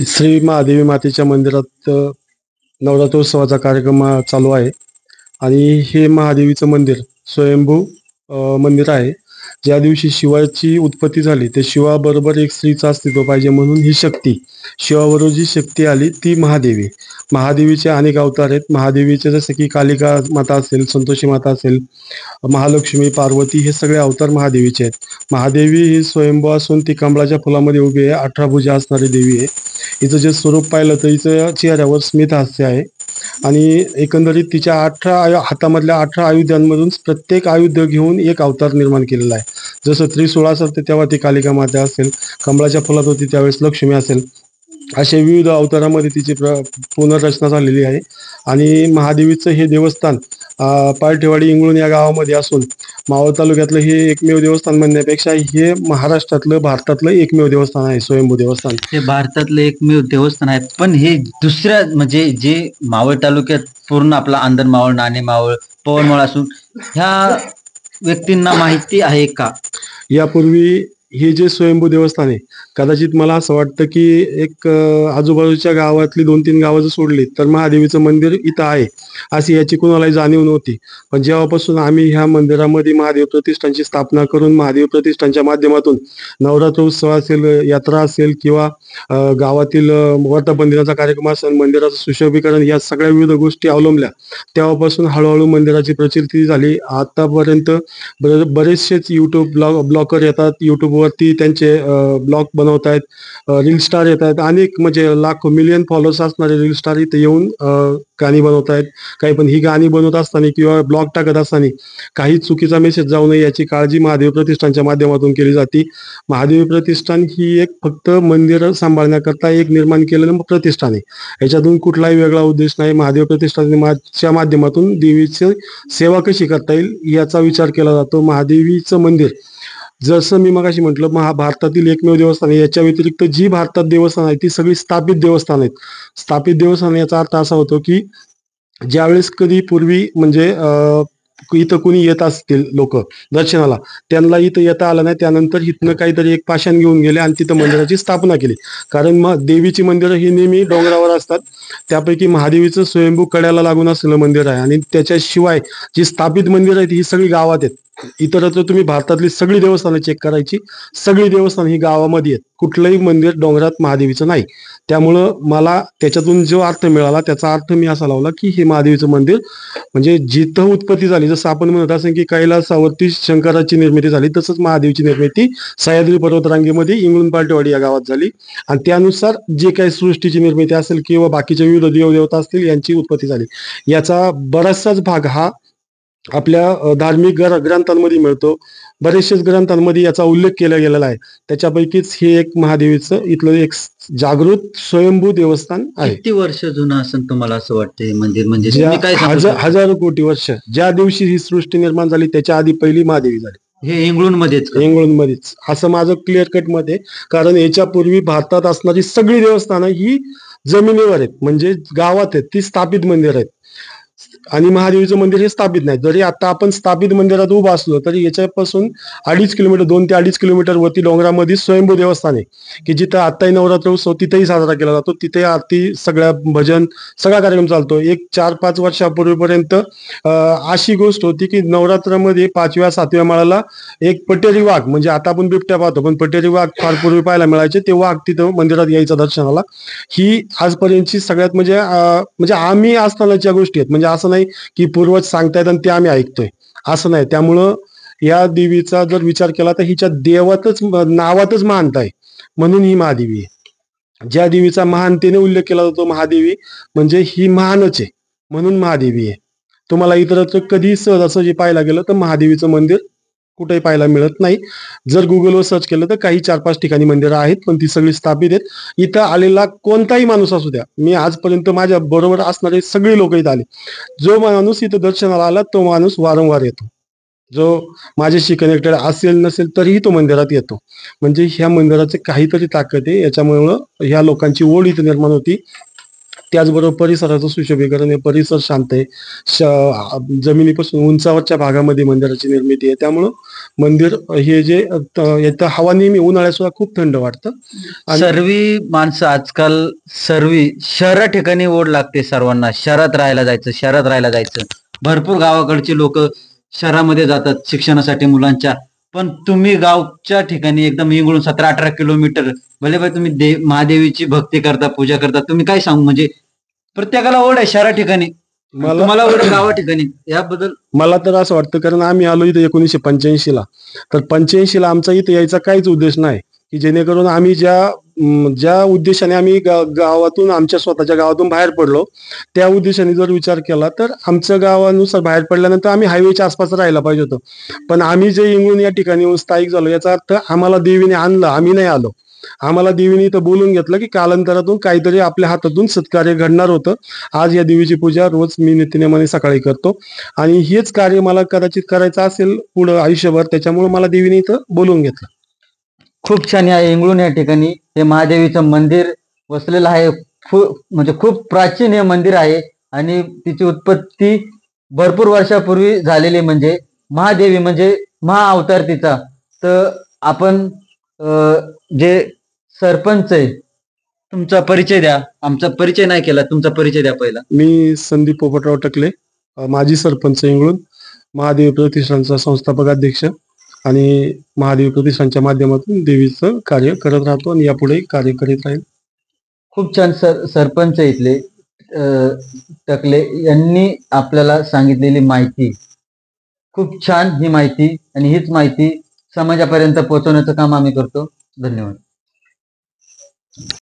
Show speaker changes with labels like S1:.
S1: श्री महादेवी मातेच्या मंदिरात नवरात्रोत्सवाचा कार्यक्रम चालू आहे आणि हे महादेवीचं मंदिर स्वयंभू मंदिर आहे. ज्या दिवशी शिवाची उत्पत्ती झाली ते शिवाबरोबर एक स्त्रीचं अस्तित्व पाहिजे म्हणून ही शक्ती, शिवाबरोबर जी शक्ती आली ती महादेवी. महादेवीचे अनेक अवतार आहेत. महादेवीचे जसे की कालिका माता असेल, संतोषी माता असेल, महालक्ष्मी, पार्वती हे सगळे अवतार महादेवीचे आहेत. महादेवी ही स्वयंभू असून ती कमळाच्या फुलामध्ये उभी आहे. 18 भुजा असणारी देवी आहे. हिचं जे स्वरूप पाहिलं तर हिचं चेहऱ्यावर स्मित हास्य आहे आणि एकंदरीत तिच्या हातामधल्या 18 आयुधांमधून प्रत्येक आयुध घेऊन एक अवतार निर्माण केलेला आहे. जसं त्रिशूळ असेल तर तेव्हा ती कालिका माता असेल, कमळाच्या फुलात होती त्यावेळेस लक्ष्मी असेल, अशा विविध अवतारामध्ये तिची पुनर्रचना झालेली आहे. आणि महादेवीचं हे देवस्थान पारठेवाडी इंगळूण या गावामध्ये असून मावळ तालुक्यातलं हे एकमेव देवस्थान म्हणण्यापेक्षा हे महाराष्ट्रातलं, भारतातलं एकमेव देवस्थान आहे, स्वयंभू देवस्थान.
S2: हे भारतातलं एकमेव देवस्थान आहे. पण हे दुसऱ्या म्हणजे जे मावळ तालुक्यात पूर्ण आपला आंदण मावळ, नाणे मावळ, पवनमाळ असून ह्या व्यक्तींना माहिती आहे का?
S1: यापूर्वी हे जे स्वयंभू देवस्थान आहे, कदाचित मला असं वाटतं की एक आजूबाजूच्या गावातली 2-3 गावं जर सोडली तर महादेवीचं मंदिर इथं आहे अशी याची कोणालाही जाणीव नव्हती. पण जेव्हापासून आम्ही ह्या मंदिरामध्ये महादेव प्रतिष्ठानची स्थापना करून महादेव प्रतिष्ठानच्या माध्यमातून नवरात्रोत्सव असेल, यात्रा असेल किंवा गावातील वर्धापन कार्यक्रम असेल, मंदिराचं सुशोभीकरण, या सगळ्या विविध गोष्टी अवलंबल्या, तेव्हापासून हळूहळू मंदिराची प्रचिती झाली. आतापर्यंत बरेचसेच युट्यूब ब्लॉगर येतात, युट्यूबवरती त्यांचे ब्लॉग बनवत आहेत, रील स्टार येत आहेत, अनेक म्हणजे लाखो मिलियन फॉलोअर्स असणारे रील स्टार इथे येऊन गाणी बनवत आहेत. काही पण ही गाणी बनवत असताना किंवा ब्लॉग टाकत असताना काही चुकीचा मेसेज जाऊ नये याची काळजी महादेव प्रतिष्ठानच्या माध्यमातून केली जाते. महादेव प्रतिष्ठान ही एक फक्त मंदिर सांभाळण्याकरता एक निर्माण केलेलं प्रतिष्ठान आहे. याच्यातून कुठलाही वेगळा उद्देश नाही. महादेव प्रतिष्ठानच्या माध्यमातून देवीची सेवा कशी करता येईल याचा विचार केला जातो. महादेवीचं मंदिर जसं मी मगाशी म्हटलं भारतातील एकमेव देवस्थान आहे. याच्या व्यतिरिक्त जी भारतात देवस्थान आहेत ती सगळी स्थापित देवस्थान आहेत. स्थापित देवस्थान याचा अर्थ असा होतो की ज्यावेळेस कधी पूर्वी म्हणजे इथं कुणी येत असतील लोक दर्शनाला, त्यांना इथं येता आलं नाही, त्यानंतर इथनं काहीतरी एक पाषाण घेऊन गेले आणि तिथं मंदिराची स्थापना केली. कारण मग देवीची मंदिरं ही नेहमी डोंगरावर असतात. त्यापैकी महादेवीचं स्वयंभू कड्याला लागून असलेलं मंदिर आहे आणि त्याच्याशिवाय जी स्थापित मंदिर आहेत ही सगळी गावात आहेत. इतरत्र तुम्ही भारतातली सगळी देवस्थानं चेक करायची, सगळी देवस्थान ही गावामध्ये आहेत. कुठलंही मंदिर डोंगरात महादेवीचं नाही. त्यामुळं मला त्याच्यातून जो अर्थ मिळाला त्याचा अर्थ मी असा लावला की हे महादेवीचं मंदिर म्हणजे जिथं उत्पत्ती झाली, जसं आपण म्हणत असेल की कैलासावरती शंकराची निर्मिती झाली, तसंच महादेवीची निर्मिती सह्याद्री पर्वतरांगेमध्ये इंगळूण पार्टेवाडी या गावात झाली आणि त्यानुसार जे काही सृष्टीची निर्मिती असेल किंवा बाकीच्या विविध देवदेवता असतील यांची उत्पत्ती झाली. याचा बराचसाच भाग हा आपल्या धार्मिक ग्रंथांमध्ये मिळतो. बरेचसेच ग्रंथांमध्ये याचा उल्लेख केला गेलेला आहे. त्याच्यापैकीच हे एक महादेवीचं इथलं एक जागृत स्वयंभू देवस्थान आहे.
S2: किती वर्ष जुनं असं तुम्हाला असं वाटतं मंदिर? म्हणजे
S1: हजारो कोटी वर्ष. ज्या दिवशी ही सृष्टी निर्माण झाली त्याच्या आधी पहिली महादेवी झाली.
S2: हे
S1: इंगळूणमध्येच असं माझं क्लिअर कट मध्ये. कारण याच्यापूर्वी भारतात असणारी सगळी देवस्थानं ही जमिनीवर आहेत, म्हणजे गावात आहेत, ती स्थापित मंदिर आहेत. आणि महादेवीचं मंदिर हे स्थापित नाही. जरी आता आपण स्थापित मंदिरात उभं असलो तरी याच्यापासून 2 ते 2.5 किलोमीटर वरती डोंगरामध्ये स्वयंभू देवस्थान आहे की जिथं आत्ताही नवरात्र उत्सव तिथेही साजरा केला जातो. तिथे आरती, सगळ्या भजन, सगळा कार्यक्रम चालतो. एक 4-5 वर्षापूर्वीपर्यंत अशी गोष्ट होती की नवरात्रामध्ये 5व्या-7व्या माळाला एक पटेरी वाघ, म्हणजे आता आपण बिबट्या पाहतो पण पटेरी वाघ फार पूर्वी पाहायला मिळायचे, ते वाघ तिथं मंदिरात यायचा दर्शनाला. ही आजपर्यंतची सगळ्यात म्हणजे आम्ही असतानाच्या गोष्टी आहेत. म्हणजे असं नाही की पूर्वज सांगतायत आणि ते आम्ही ऐकतोय, असं नाही. त्यामुळं या देवीचा जर विचार केला तर हिच्या नावातच महानता आहे, म्हणून ही महादेवी आहे. ज्या देवीचा महानतेने उल्लेख केला जातो महादेवी म्हणजे ही महानच आहे, म्हणून महादेवी आहे. तुम्हाला इतरत्र कधी सहजासहजी पाहायला गेलं तर महादेवीचं मंदिर कुठेही पाहायला मिळत नाही. जर गुगलवर सर्च केलं तर काही 4-5 ठिकाणी मंदिरं आहेत, पण ती सगळी स्थापित आहेत. इथं आलेला कोणताही माणूस असू द्या, मी आजपर्यंत माझ्या बरोबर असणारे सगळे लोक इथं आले, जो माणूस इथं दर्शनाला आला तो माणूस वारंवार येतो. जो माझ्याशी कनेक्टेड असेल नसेल तरीही तो मंदिरात येतो. म्हणजे ह्या मंदिराचे काहीतरी ताकद आहे. याच्यामुळं ह्या लोकांची ओढ इथं निर्माण होती. त्याचबरोबर परिसराचं सुशोभीकरण आहे, परिसर शांत आहे, जमिनीपासून उंचावरच्या भागामध्ये मंदिराची निर्मिती आहे. त्यामुळं मंदिर हे जे येतं हवा नेहमी उन्हाळ्यात सुद्धा खूप थंड वाटतं. आणि
S2: सर्वी माणसं आजकाल शहरा ठिकाणी ओढ लागते सर्वांना. शहरात राहायला जायचं. भरपूर गावाकडची लोक शहरामध्ये जातात शिक्षणासाठी मुलांच्या. पण तुम्ही गावच्या ठिकाणी एकदम इंगळून 17-18 किलोमीटर भले भाई तुम्ही महादेवीची भक्ती करता, पूजा करता. तुम्ही काय सांगू म्हणजे प्रत्येकाला ओढ आहे शहरा ठिकाणी, तुम्हाला ओढ आहे गावा ठिकाणी. याबद्दल
S1: मला तर असं वाटतं, कारण आम्ही आलो इथे 1985ला. तर 85ला आमचा इथे यायचा काहीच उद्देश नाही, की जेणेकरून आम्ही ज्या उद्देशाने आम्ही गावातून आमच्या स्वतःच्या गावातून बाहेर पडलो, त्या उद्देशाने जर विचार केला तर आमच्या गावानुसार बाहेर पडल्यानंतर आम्ही हायवेच्या आसपास राहायला पाहिजे होतं. पण आम्ही जे इंगळून या ठिकाणी येऊन स्थायिक झालो, याचा अर्थ आम्हाला देवीने आणलं, आम्ही नाही आलो. आम्हाला देवीने इथं बोलून घेतलं की कालांतरातून काहीतरी आपल्या हातातून सत्कार्य घडणार होतं. आज या देवीची पूजा रोज मी नित्यनेमाने सकाळी करतो आणि हेच कार्य मला कदाचित करायचं असेल पुढं आयुष्यभर. त्याच्यामुळे मला देवीने इथं बोलवून घेतलं.
S2: खूप छान आहे. इंगळूण या ठिकाणी हे महादेवीचं मंदिर वसलेलं आहे. म्हणजे खूप प्राचीन हे मंदिर आहे आणि तिची उत्पत्ती भरपूर वर्षापूर्वी झालेली. म्हणजे महादेवी म्हणजे महाअवतार तिचा. तर आपण जे सरपंच आहे, तुमचा परिचय द्या. आमचा परिचय नाही केला, तुमचा परिचय द्या पहिला.
S1: मी संदीप पोपटराव टकले, माजी सरपंच इंगळूण, महादेवी प्रतिष्ठानचा संस्थापक अध्यक्ष आणि महादेवी प्रतिष्ठानच्या माध्यमातून देवीचं कार्य करत राहतो आणि यापुढे कार्य करीत राहील.
S2: खूप छान. सरपंच इथले टकले यांनी आपल्याला सांगितलेली माहिती खूप छान. ही माहिती आणि हीच माहिती समाजापर्यंत पोहोचवण्याचं काम आम्ही करतो. धन्यवाद.